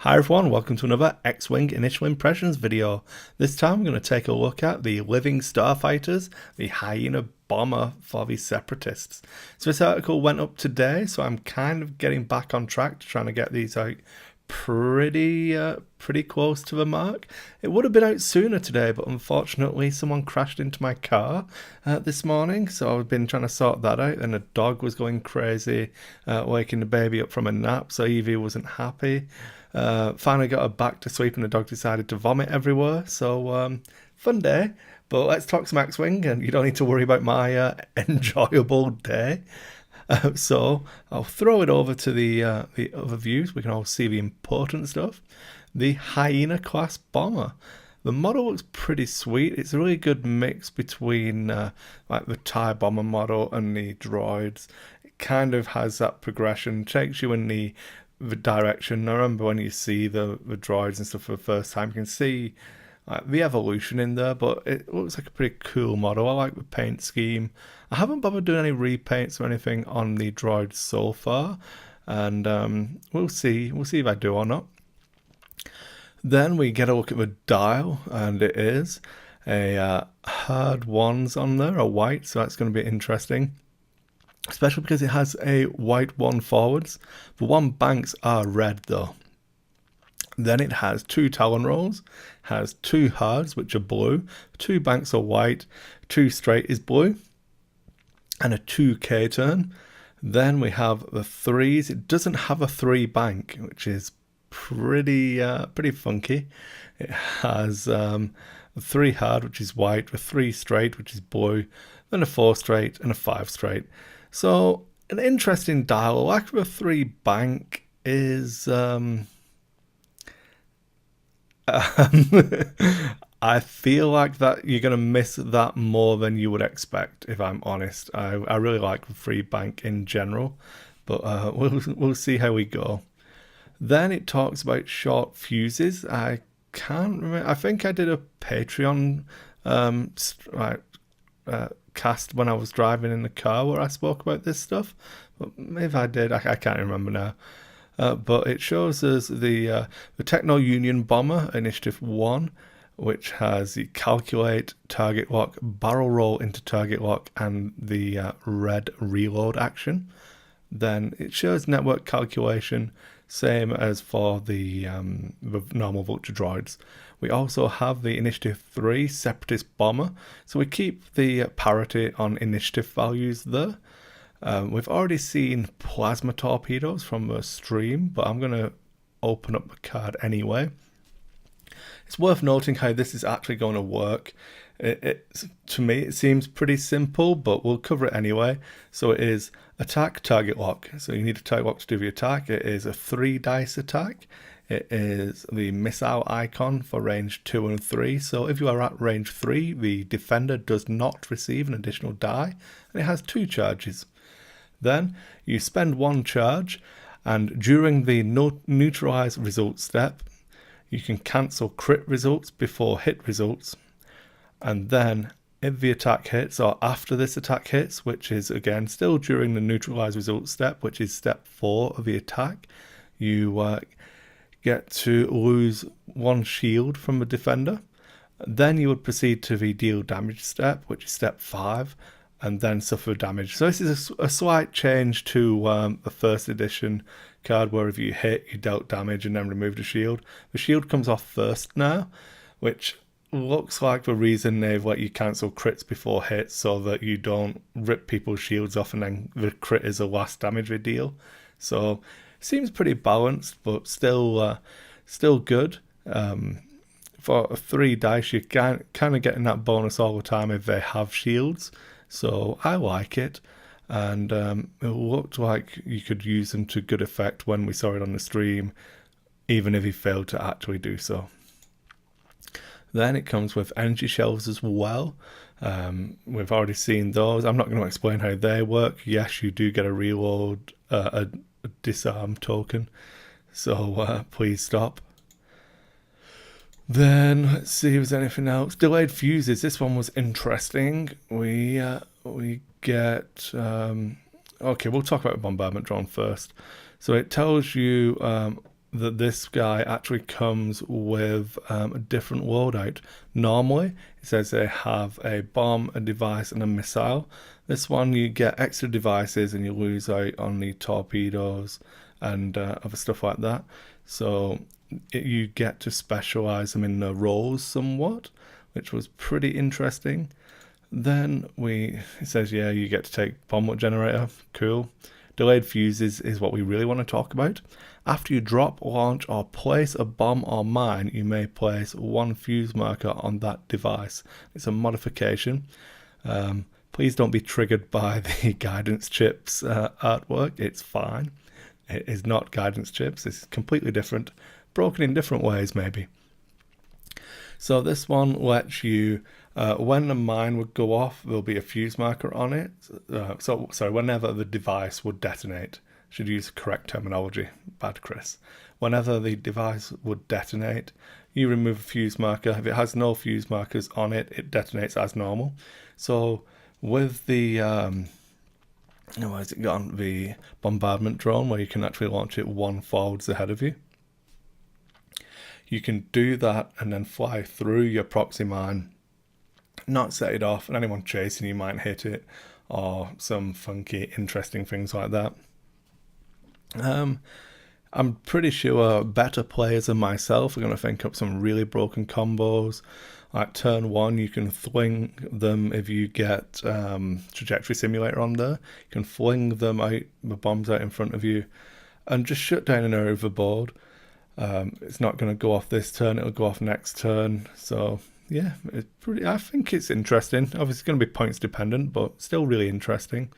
Hi everyone, welcome to another X-Wing Initial Impressions video. This time I'm going to take a look at the living Starfighters, the Hyena Bomber for the Separatists. So this article went up today, so I'm kind of getting back on track to trying to get these out pretty close to the mark. It would have been out sooner today, but unfortunately someone crashed into my car this morning, so I've been trying to sort that out, and the dog was going crazy, waking the baby up from a nap, so Evie wasn't happy. Finally got her back to sleep and the dog decided to vomit everywhere, so fun day. But let's talk some X-Wing and you don't need to worry about my enjoyable day. So I'll throw it over to the other views. We can all see the important stuff. The Hyena class bomber. The model looks pretty sweet. It's a really good mix between like the TIE bomber model and the droids. It kind of has that progression, takes you in the direction. I remember when you see the droids and stuff for the first time, you can see the evolution in there, but it looks like a pretty cool model. I like the paint scheme. I haven't bothered doing any repaints or anything on the droids so far, and we'll see if I do or not. Then we get a look at the dial, and it is a hard ones on there, a white, so that's going to be interesting. Especially because it has a white one forwards. The one banks are red though. Then it has two Talon rolls, has two hards which are blue, two banks are white, two straight is blue, and a 2K turn. Then we have the threes. It doesn't have a three bank, which is pretty funky. It has a three hard, which is white, a three straight, which is blue, then a four straight and a five straight. So an interesting dial. Like the three bank is I feel like that you're gonna miss that more than you would expect, if I'm honest. I really like the three bank in general, but we'll see how we go. Then it talks about short fuses. I can't remember. I think I did a Patreon cast when I was driving in the car where I spoke about this stuff, but if I did, I can't remember now. But it shows us the Techno Union Bomber Initiative 1, which has the calculate, target lock, barrel roll into target lock, and the red reload action. Then it shows network calculation, same as for the normal Vulture droids. We also have the Initiative 3 Separatist Bomber, so we keep the parity on initiative values there. We've already seen plasma torpedoes from the stream, but I'm going to open up the card anyway. It's worth noting how this is actually going to work. To me, it seems pretty simple, but we'll cover it anyway. So it is attack, target lock. So you need a target lock to do the attack. It is a 3 dice attack. It is the missile icon for range 2 and 3. So if you are at range 3, the defender does not receive an additional die, and it has 2 charges. Then you spend 1 charge, and during the neutralize results step, you can cancel crit results before hit results. And then if the attack hits, or after this attack hits, which is again still during the neutralize results step, which is step 4 of the attack, you get to lose 1 shield from the defender. Then you would proceed to the deal damage step, which is step 5, and then suffer damage. So this is a slight change to the first edition card, where if you hit, you dealt damage and then removed a shield. The shield comes off first now, which looks like the reason they've let you cancel crits before hits, so that you don't rip people's shields off and then the crit is the last damage they deal. So seems pretty balanced, but still good. For a 3 dice, you're kind of getting that bonus all the time if they have shields. So I like it, and it looked like you could use them to good effect when we saw it on the stream, even if he failed to actually do so. Then it comes with energy shells as well. We've already seen those. I'm not going to explain how they work. Yes, you do get a reload, a disarm token, so please stop. Then let's see if there's anything else. Delayed fuses. This one was interesting. We get okay. We'll talk about bombardment drone first. So it tells you that this guy actually comes with a different loadout. Normally, it says they have a bomb, a device, and a missile. This one, you get extra devices and you lose out on the torpedoes and other stuff like that. So you get to specialize them in the roles somewhat, which was pretty interesting. Then it says, yeah, you get to take bomb generator. Cool. Delayed fuses is what we really want to talk about. After you drop, launch, or place a bomb or mine, you may place one fuse marker on that device. It's a modification. Please don't be triggered by the guidance chips artwork. It's fine. It is not guidance chips. It's completely different. Broken in different ways, maybe. So this one lets you, when the mine would go off, there'll be a fuse marker on it. Whenever the device would detonate, should use correct terminology. Bad, Chris. Whenever the device would detonate, you remove a fuse marker. If it has no fuse markers on it, it detonates as normal. So with the the bombardment drone, where you can actually launch it one forwards ahead of you, you can do that and then fly through your proxy mine, not set it off, and anyone chasing you might hit it, or some funky, interesting things like that. I'm pretty sure better players than myself are going to think up some really broken combos. Like turn one, you can fling them if you get trajectory simulator on there. You can fling them out, the bombs out in front of you, and just shut down an overboard. It's not going to go off this turn, it'll go off next turn. So yeah, I think it's interesting. Obviously it's going to be points dependent, but still really interesting.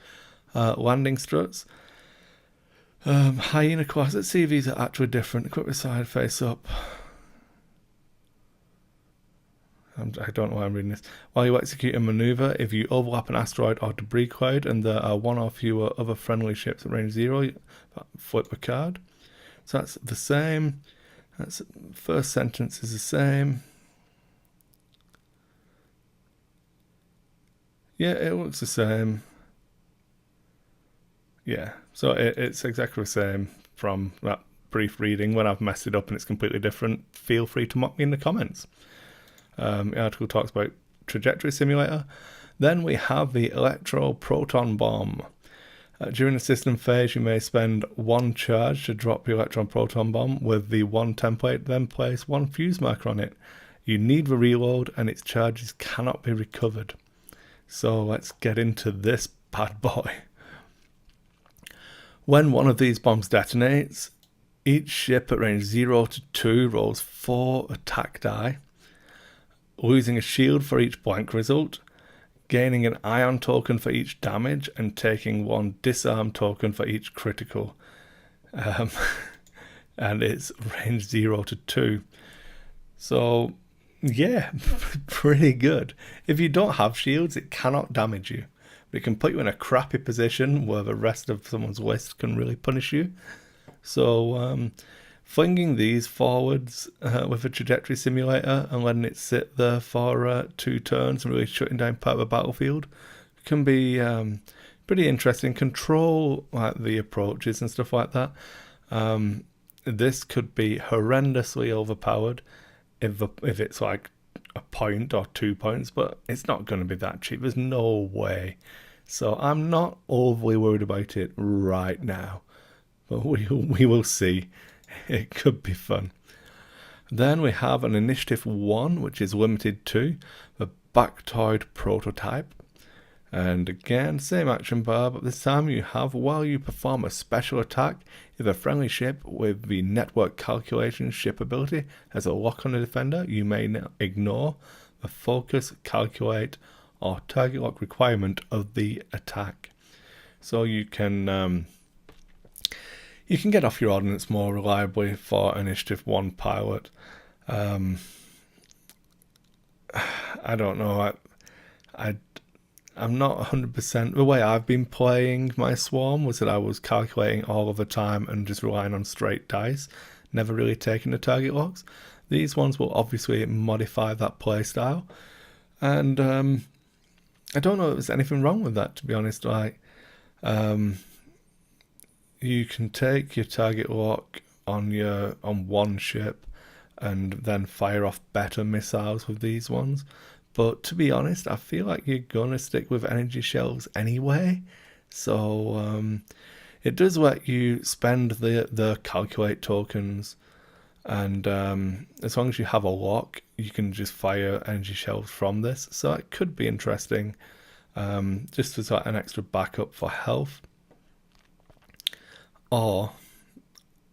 Landing struts. Hyena class. Let's see if these are actually different. Equip with side face up. I don't know why I'm reading this. While you execute a maneuver, if you overlap an asteroid or debris cloud and there are one or fewer other friendly ships at range 0, flip a card. So that's the same. That's first sentence is the same. Yeah, it looks the same. Yeah, so it's exactly the same from that brief reading. When I've messed it up and it's completely different, feel free to mock me in the comments. The article talks about trajectory simulator. Then we have the electro-proton bomb. During the system phase, you may spend one charge to drop the electron-proton bomb with the one template, then place one fuse marker on it. You need the reload and its charges cannot be recovered. So let's get into this bad boy. When one of these bombs detonates, each ship at range 0 to 2 rolls 4 attack die, losing a shield for each blank result, gaining an ion token for each damage, and taking one disarm token for each critical. And it's range 0 to 2. So, yeah, pretty good. If you don't have shields, it cannot damage you. But it can put you in a crappy position where the rest of someone's list can really punish you. So, flinging these forwards with a trajectory simulator and letting it sit there for 2 turns and really shutting down part of the battlefield can be pretty interesting. Control like the approaches and stuff like that. This could be horrendously overpowered if it's like a point or 2 points, but it's not going to be that cheap. There's no way. So I'm not overly worried about it right now, but we will see. It could be fun. Then we have an Initiative 1, which is limited to the Bactoid prototype. And again, same action bar, but this time you have, while you perform a special attack, if a friendly ship with the network calculation ship ability has a lock on the defender, you may ignore the focus, calculate, or target lock requirement of the attack. So you can get off your ordnance more reliably for Initiative 1 pilot. I don't know. I'm not 100%. The way I've been playing my Swarm was that I was calculating all of the time and just relying on straight dice, never really taking the target locks. These ones will obviously modify that playstyle. And I don't know if there's anything wrong with that, to be honest. Like, you can take your target lock on one ship and then fire off better missiles with these ones. But to be honest, I feel like you're gonna stick with energy shells anyway. So it does let you spend the calculate tokens, and as long as you have a lock, you can just fire energy shells from this. So it could be interesting, just as like an extra backup for health, or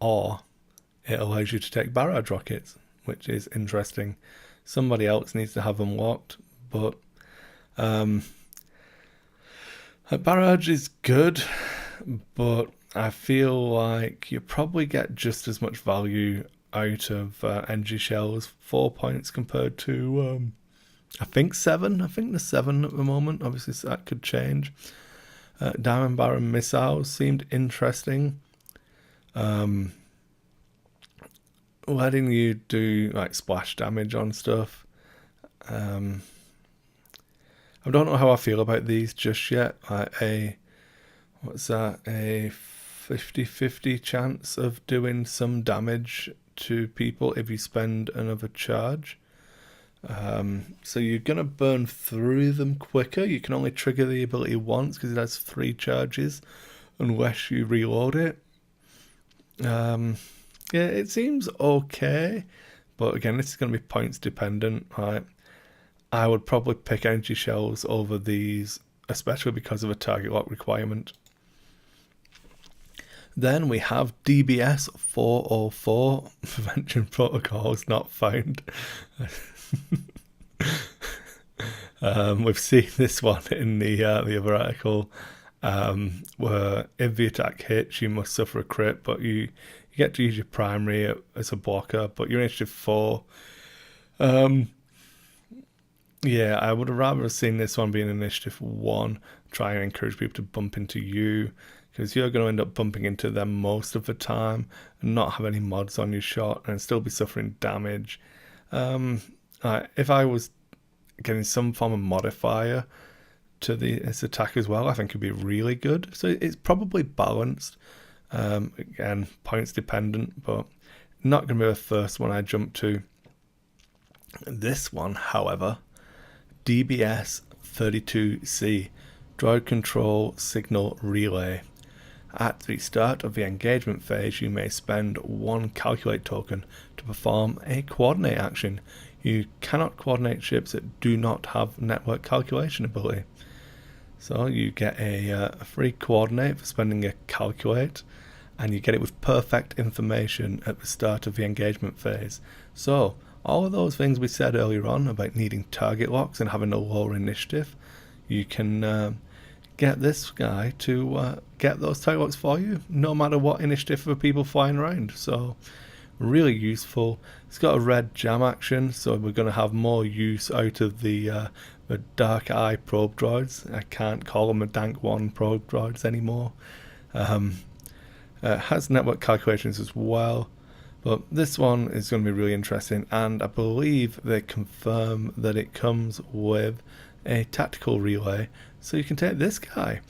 it allows you to take barrage rockets, which is interesting. Somebody else needs to have them locked, but barrage is good, but I feel like you probably get just as much value out of energy shells, 4 points compared to I think 7. I think there's 7 at the moment. Obviously that could change. Diamond Baron missiles seemed interesting. Letting you do like splash damage on stuff. I don't know how I feel about these just yet. Like a 50-50 chance of doing some damage to people if you spend another charge. So you're gonna burn through them quicker. You can only trigger the ability once because it has 3 charges unless you reload it. Yeah, it seems okay, but again, this is going to be points dependent, right? I would probably pick energy shells over these, especially because of a target lock requirement. Then we have DBS 404, prevention protocols not found. We've seen this one in the other article, where if the attack hits, you must suffer a crit, but you get to use your primary as a blocker, but you're initiative 4. Yeah, I would have rather have seen this one being initiative 1, try and encourage people to bump into you, because you're going to end up bumping into them most of the time and not have any mods on your shot and still be suffering damage. If I was getting some form of modifier to this attack as well, I think it'd be really good. So it's probably balanced. Again, points dependent, but not going to be the first one I jump to. This one, however, DBS 32C, Droid Control Signal Relay. At the start of the engagement phase, you may spend 1 calculate token to perform a coordinate action. You cannot coordinate ships that do not have network calculation ability. So you get a free coordinate for spending a calculate, and you get it with perfect information at the start of the engagement phase. So all of those things we said earlier on about needing target locks and having a lower initiative, you can get this guy to get those target locks for you, no matter what initiative for people flying around. So really useful. It's got a red jam action, so we're going to have more use out of the Dark Eye probe droids. I can't call them the Dank 1 probe droids anymore. Has network calculations as well, but this one is going to be really interesting, and I believe they confirm that it comes with a tactical relay, so you can take this guy.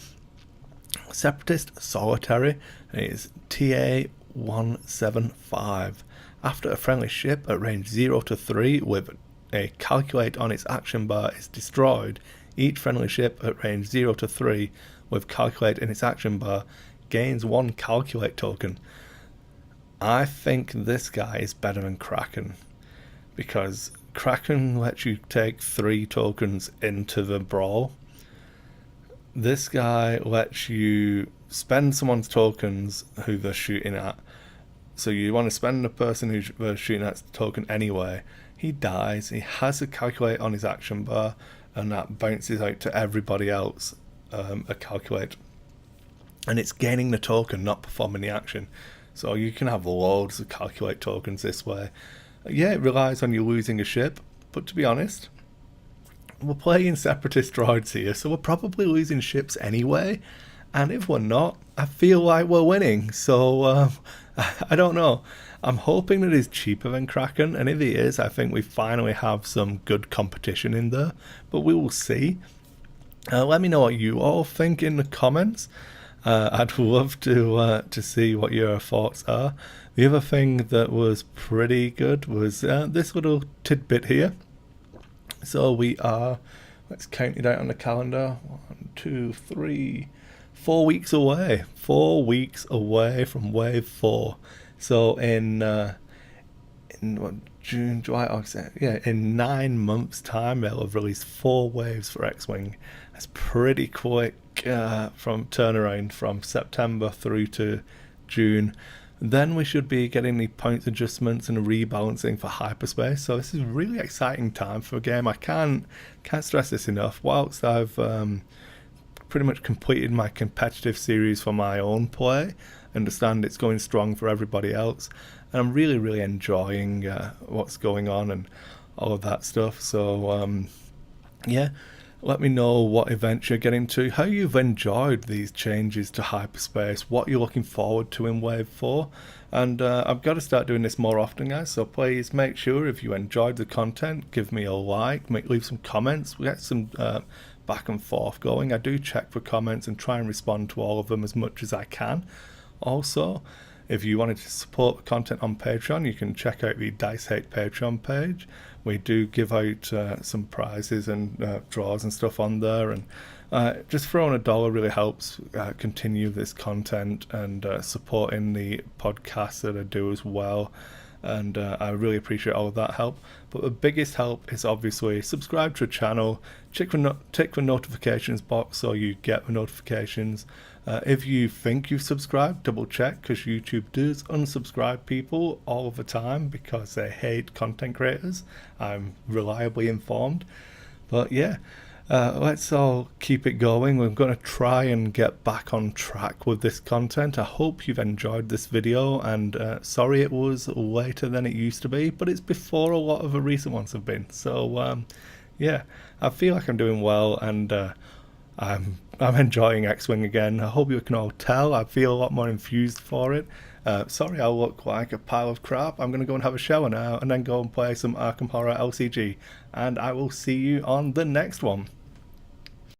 Separatist Solitary, and it is TA-175. After a friendly ship at range 0 to 3 with a calculate on its action bar is destroyed, each friendly ship at range 0 to 3 with calculate in its action bar gains 1 calculate token. I think this guy is better than Kraken, because Kraken lets you take 3 tokens into the brawl. This guy lets you spend someone's tokens who they're shooting at. So you want to spend the person who they're shooting at's token anyway. He dies, he has a calculate on his action bar, and that bounces out to everybody else a calculate. And it's gaining the token, not performing the action. So you can have loads of calculate tokens this way. Yeah, it relies on you losing a ship, but to be honest, we're playing separatist droids here, so we're probably losing ships anyway. And if we're not, I feel like we're winning. So I don't know. I'm hoping that he's cheaper than Kraken, and if he is, I think we finally have some good competition in there. But we will see. Let me know what you all think in the comments. I'd love to see what your thoughts are. The other thing that was pretty good was this little tidbit here. So we are, let's count it out on the calendar. 1, 2, 3, 4 weeks away. 4 weeks away from Wave 4. So in what, June, July, August, yeah, in 9 months' time, they'll have released 4 waves for X-Wing. That's pretty quick from turnaround from September through to June. Then we should be getting the points adjustments and rebalancing for hyperspace. So this is a really exciting time for a game. I can't stress this enough. Whilst I've pretty much completed my competitive series for my own play, understand it's going strong for everybody else, and I'm really enjoying what's going on and all of that stuff. So yeah, let me know what events you're getting to, how you've enjoyed these changes to hyperspace, what you're looking forward to in Wave 4. And I've got to start doing this more often, guys, so please make sure if you enjoyed the content, give me a like, leave some comments. We get some back and forth going. I do check for comments and try and respond to all of them as much as I can. Also, if you wanted to support the content on Patreon, you can check out the Dice Hate Patreon page. We do give out some prizes and draws and stuff on there, and just throwing $1 really helps continue this content and supporting the podcast that I do as well. And I really appreciate all of that help. But the biggest help is obviously subscribe to the channel, tick the notifications box so you get the notifications. If you think you've subscribed, double check, because YouTube does unsubscribe people all the time because they hate content creators. I'm reliably informed. But yeah, let's all keep it going. We're going to try and get back on track with this content. I hope you've enjoyed this video, and sorry it was later than it used to be, but it's before a lot of the recent ones have been. So yeah, I feel like I'm doing well, and I'm enjoying X-Wing again. I hope you can all tell. I feel a lot more infused for it. Sorry I look like a pile of crap. I'm going to go and have a shower now and then go and play some Arkham Horror LCG. And I will see you on the next one.